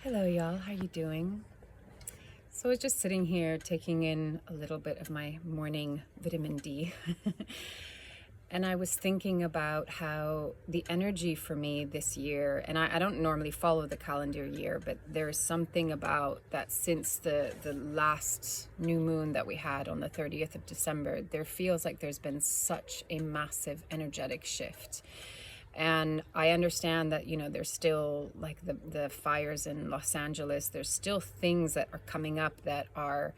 Hello y'all, how you doing? So I was just sitting here taking in a little bit of my morning vitamin D. And I was thinking about how the energy for me this year, and I don't normally follow the calendar year, but there's something about that since the last new moon that we had on the 30th of December, there feels like there's been such a massive energetic shift. And I understand that, there's still like the fires in Los Angeles, there's still things that are coming up that are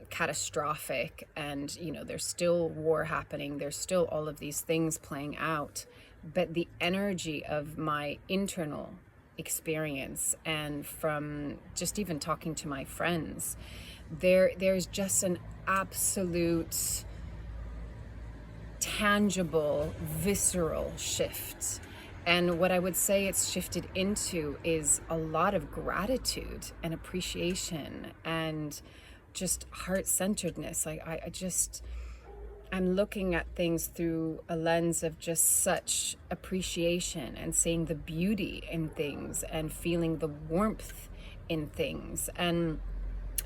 catastrophic, and there's still war happening, there's still all of these things playing out, but the energy of my internal experience, and from just even talking to my friends, there's just an absolute tangible, visceral shift. And what I would say it's shifted into is a lot of gratitude and appreciation and just heart-centeredness. I'm looking at things through a lens of just such appreciation and seeing the beauty in things and feeling the warmth in things. And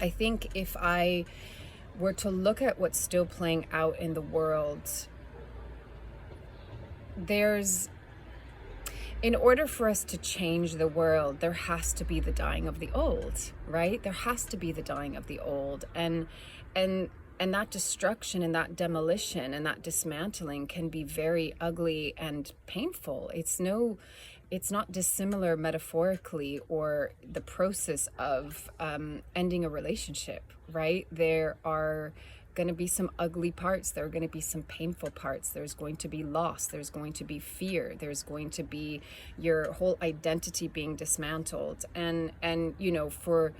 I think if I were to look at what's still playing out in the world, in order for us to change the world, there has to be the dying of the old, right? There has to be the dying of the old. And that destruction and that demolition and that dismantling can be very ugly and painful. It's not dissimilar metaphorically or the process of ending a relationship, right? There are going to be some ugly parts, there are going to be some painful parts, there's going to be loss, there's going to be fear, there's going to be your whole identity being dismantled. And for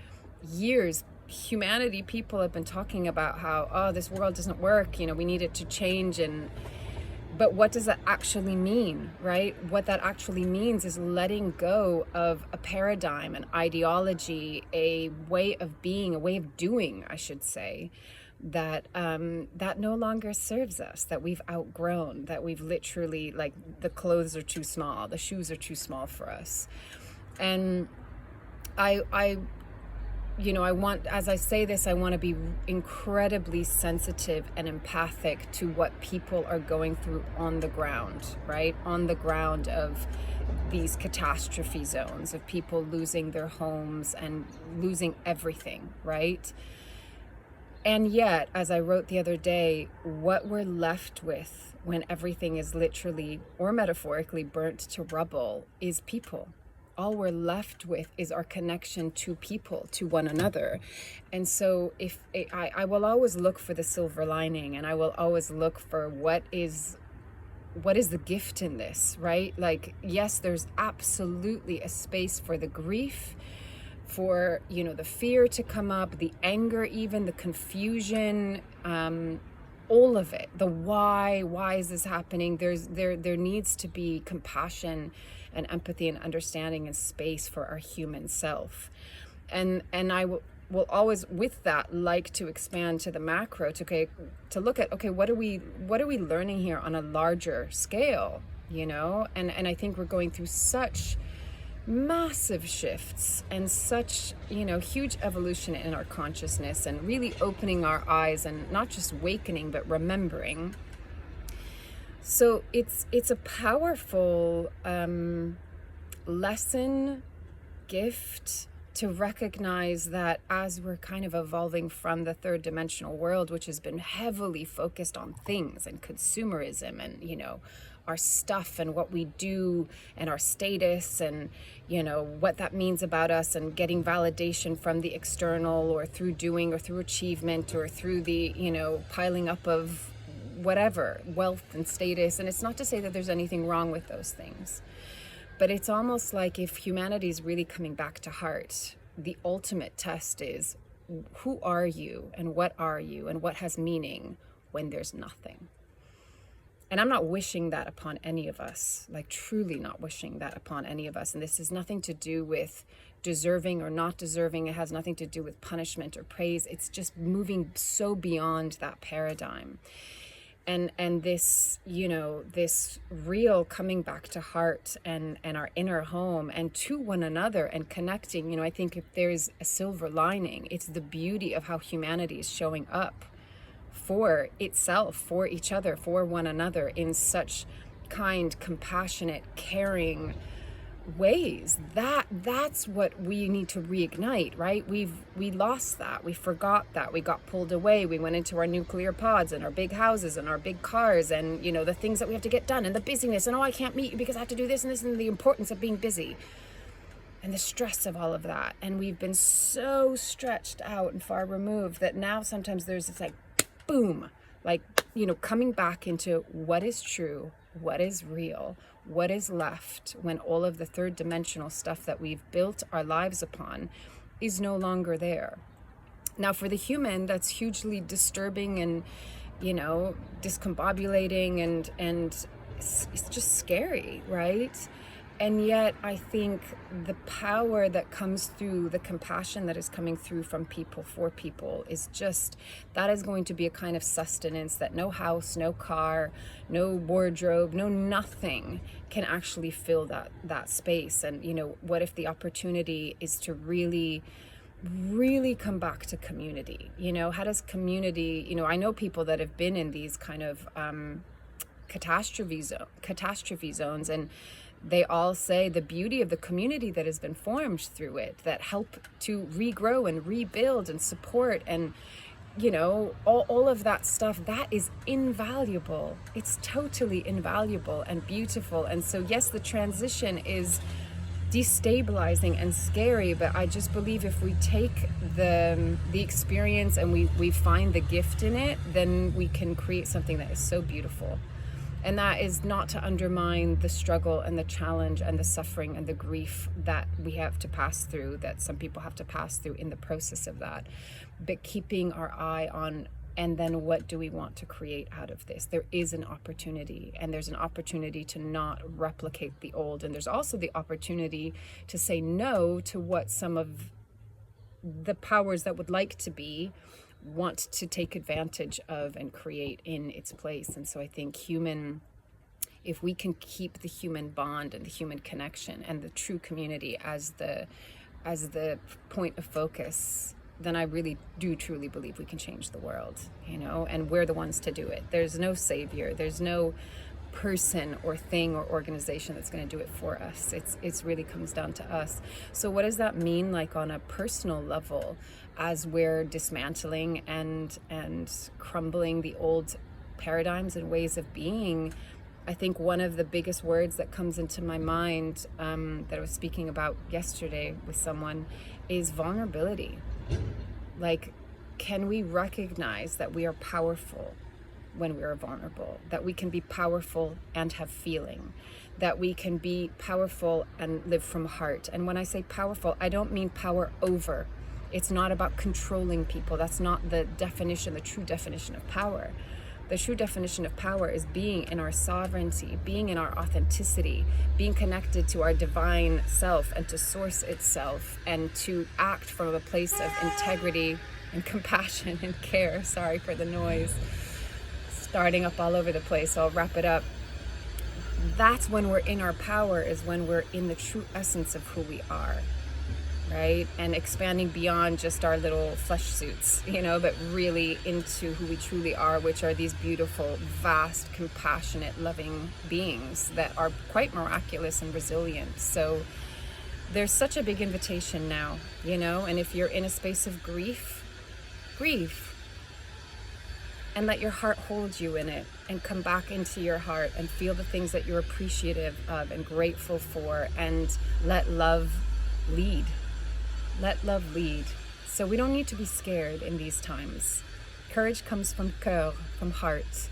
years, humanity, people have been talking about how, this world doesn't work, we need it to change. But what does that actually mean, right? What that actually means is letting go of a paradigm, an ideology, a way of being, a way of doing, I should say, that no longer serves us, that we've outgrown, that we've literally, like, the clothes are too small, the shoes are too small for us. And I want, as I say this, I want to be incredibly sensitive and empathic to what people are going through on the ground, right? On the ground of these catastrophe zones, of people losing their homes and losing everything, right? And yet, as I wrote the other day, what we're left with when everything is literally or metaphorically burnt to rubble is people. All we're left with is our connection to people, to one another. And so I will always look for the silver lining, and I will always look for what is the gift in this, right? Like, yes, there's absolutely a space for the grief, for the fear to come up, the anger, even the confusion, all of it, the why is this happening? There needs to be compassion and empathy and understanding and space for our human self. And I will always, with that, like to expand to the macro, to look at, what are we learning here on a larger scale, and I think we're going through such massive shifts and such huge evolution in our consciousness, and really opening our eyes, and not just awakening but remembering. So it's a powerful lesson, gift, to recognize that as we're kind of evolving from the third dimensional world, which has been heavily focused on things and consumerism and our stuff and what we do and our status and what that means about us, and getting validation from the external, or through doing, or through achievement, or through the piling up of whatever, wealth and status. And it's not to say that there's anything wrong with those things, but it's almost like, if humanity is really coming back to heart, the ultimate test is, who are you, and what are you, and what has meaning when there's nothing? And I'm not wishing that upon any of us, like truly not wishing that upon any of us. And this has nothing to do with deserving or not deserving. It has nothing to do with punishment or praise. It's just moving so beyond that paradigm. and this, you know, this real coming back to heart and our inner home and to one another and connecting. You know, I think if there's a silver lining, it's the beauty of how humanity is showing up for itself, for each other, for one another in such kind, compassionate, caring ways. That's what we need to reignite, right? We lost that. We forgot that. We got pulled away. We went into our nuclear pods and our big houses and our big cars and, you know, the things that we have to get done and the busyness and, oh, I can't meet you because I have to do this and this, and the importance of being busy and the stress of all of that. And we've been so stretched out and far removed that now sometimes there's this like boom, like, you know, coming back into what is true, what is real, what is left when all of the third dimensional stuff that we've built our lives upon is no longer there. Now, for the human, that's hugely disturbing and, you know, discombobulating and it's just scary, right? And yet I think the power that comes through, the compassion that is coming through from people for people is just, that is going to be a kind of sustenance that no house, no car, no wardrobe, no nothing can actually fill that space. And, you know, what if the opportunity is to really come back to community? You know, how does community, you know, I know people that have been in these kind of catastrophe zones, and they all say the beauty of the community that has been formed through it, that help to regrow and rebuild and support and, you know, all of that stuff, that is invaluable. It's totally invaluable and beautiful. And so yes, the transition is destabilizing and scary, but I just believe if we take the experience and we find the gift in it, then we can create something that is so beautiful. And that is not to undermine the struggle and the challenge and the suffering and the grief that we have to pass through, that some people have to pass through in the process of that. But keeping our eye on, and then what do we want to create out of this? There is an opportunity, and there's an opportunity to not replicate the old. And there's also the opportunity to say no to what some of the powers that would like to be want to take advantage of and create in its place. And so I think if we can keep the human bond and the human connection and the true community as the point of focus, then I really do truly believe we can change the world, you know, and we're the ones to do it. There's no savior. There's no person or thing or organization that's going to do it for us. It's really comes down to us. So what does that mean, like on a personal level, as we're dismantling and crumbling the old paradigms and ways of being? I think one of the biggest words that comes into my mind that I was speaking about yesterday with someone is vulnerability. Like, can we recognize that we are powerful when we are vulnerable, that we can be powerful and have feeling, that we can be powerful and live from heart? And when I say powerful, I don't mean power over. It's not about controlling people. That's not the definition, the true definition of power. The true definition of power is being in our sovereignty, being in our authenticity, being connected to our divine self and to source itself, and to act from a place of integrity and compassion and care. Sorry for the noise. Starting up all over the place, so I'll wrap it up. That's when we're in our power, is when we're in the true essence of who we are, right? And expanding beyond just our little flesh suits, you know, but really into who we truly are, which are these beautiful, vast, compassionate, loving beings that are quite miraculous and resilient. So there's such a big invitation now, you know, and if you're in a space of grief, and let your heart hold you in it, and come back into your heart and feel the things that you're appreciative of and grateful for, and let love lead. Let love lead. So we don't need to be scared in these times. Courage comes from cœur, from heart,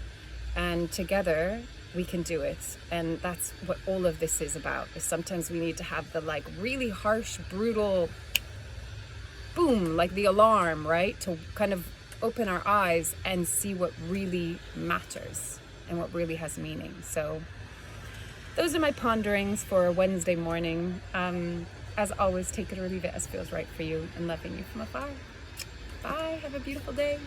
and together we can do it. And that's what all of this is about, is sometimes we need to have the like really harsh, brutal boom, like the alarm, right? To kind of open our eyes and see what really matters and what really has meaning. So those are my ponderings for a Wednesday morning. As always, take it or leave it as feels right for you, and loving you from afar. Bye. Have a beautiful day.